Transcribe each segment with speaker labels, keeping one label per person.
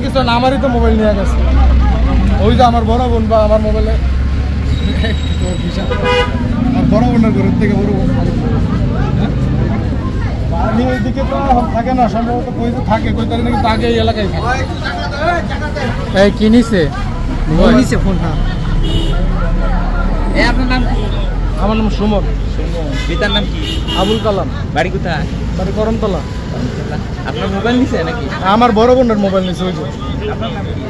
Speaker 1: কিছু না, আমারই তো মোবাইল নিয়ে গেছে। ওই যে আমার বড় বোন বা আমার মোবাইলে বড় বোনের ঘরের থেকে বড় বোন আমি ওইদিকে তো থাকে না, সম্ভবত কই থাকে, কই থাকে নাকি আগে এই এলাকায় থাকে।
Speaker 2: এই কি নিছে?
Speaker 1: মোবাইল নিছে ফোন। হ্যাঁ।
Speaker 3: আপনার নাম কি?
Speaker 1: আমার নাম সুমন।
Speaker 3: পিতার নাম কি?
Speaker 1: আবুল কালাম।
Speaker 3: বাড়ি কোথায়?
Speaker 1: বাড়ি করমতলা।
Speaker 3: আপনার মোবাইল নিছে নাকি?
Speaker 1: আমার বড় বোনের মোবাইল নিছে। ওই যে
Speaker 3: আপনার নাম কি?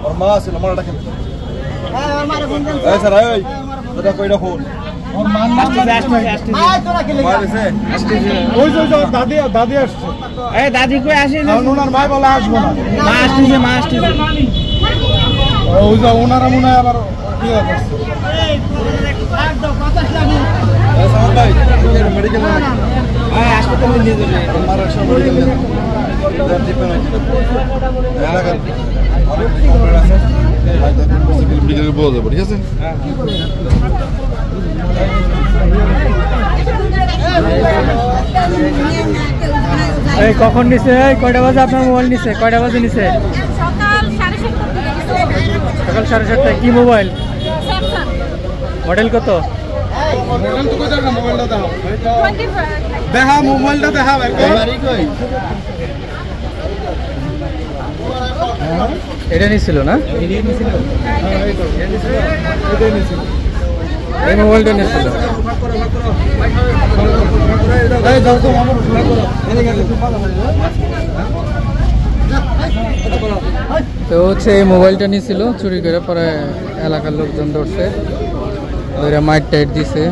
Speaker 1: ওর মা আছে, আমার এটা কেন? এই স্যার এই এটা কইরা ফোন। ওর মার নাম আসছে। তোরা কি লাগছে? ওই যে দাদি আসছে।
Speaker 3: এই দাদি কই আসে না?
Speaker 1: ওনার মা বলে আসবো না।
Speaker 3: মা আসছে।
Speaker 1: ওই যে ওনারা মনে হয় আবার কি করছে। এই সামন ভাই মেডিকেল না?
Speaker 3: হ্যাঁ হাসপাতালে নিয়ে যাবে।
Speaker 1: আমার একটা মেডিকেল না। এটা দিবে না কি? এলাকা অনেক খবর আছে। মেডিকেল বলা যাবে, ঠিক আছে?
Speaker 2: এই কখন নিছে? কয়টা বাজে আপনার মোবাইল নিছে? কয়টা বাজে নিছে? সকাল 7:30। কি মোবাইল? মডেল কত?
Speaker 1: মডেল তো কই জায়গা? মোবাইলটা দাও। দেখা মোবাইলটা দেখা ভাই। বাড়ি কই?
Speaker 2: এটা নিছিল না?
Speaker 1: এটাই নিছিল। হ্যাঁ এই তো এটাই নিছিল।
Speaker 2: এই মোবাইলটা নিছিল।
Speaker 1: এই যাও তো আমার শুরু করো।
Speaker 2: তো হচ্ছে এই মোবাইলটা নিছিল চুরি করে, পরে এলাকার লোকজন ধরছে, ধরে মাইট টাইট দিছে।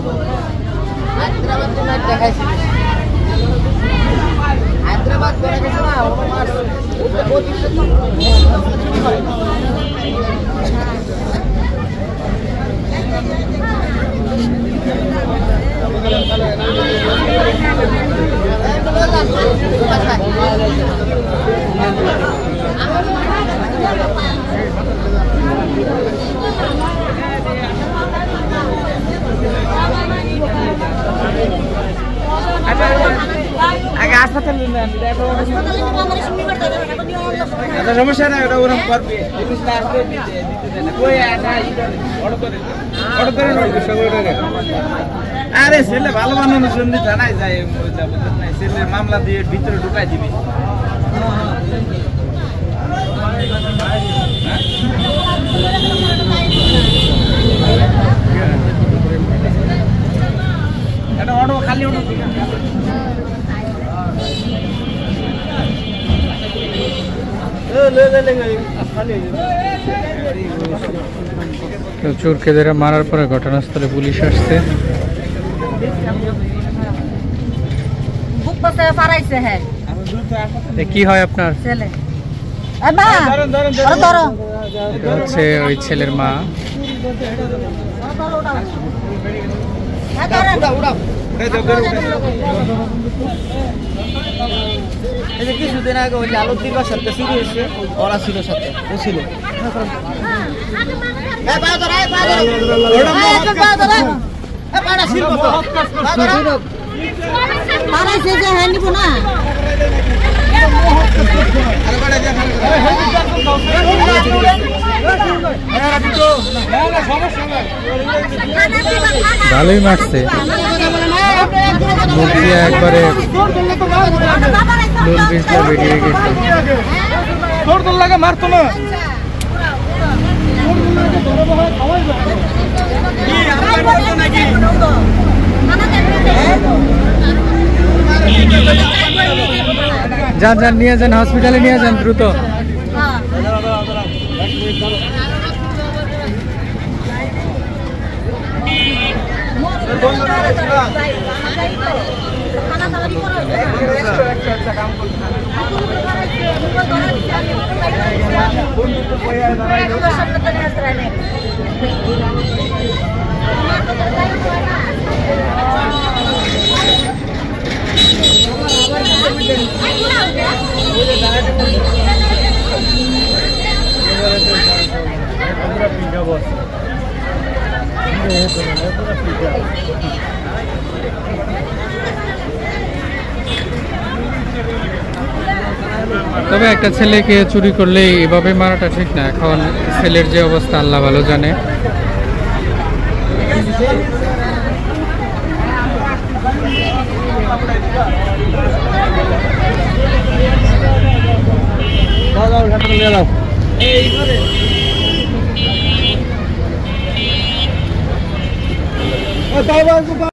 Speaker 3: আগে হাসপাতালে নেন। সমস্যা নাই, ওটা ওরকম করবে। আরে ছেলে ভালো বানানোর জন্য জানাই যায়, ছেলে মামলা দিয়ে ভিতরে ঢুকাই দিবি। এটা অটো খালি অটো।
Speaker 2: চোরকে ধরে মারার পরে ঘটনাস্থলে পুলিশ আসছে। কি হয় আপনার ছেলে? এটা হচ্ছে ওই ছেলের মা।
Speaker 3: কিছুদিন আগে ওই আলোর সাথে শুরু হয়েছে, ওরা ছিল সাথে, ও ছিল।
Speaker 2: ভালোই মারছে, মুখ দিয়ে একবারে নুন বিষটা বেরিয়ে গেছে।
Speaker 1: লাগে মারতো না।
Speaker 2: যান যান, নিয়ে যান, হসপিটালে নিয়ে যান দ্রুত। তবে একটা ছেলেকে চুরি করলে এভাবে মারাটা ঠিক না। এখন ছেলের যে অবস্থা আল্লাহ ভালো জানে।
Speaker 1: দাও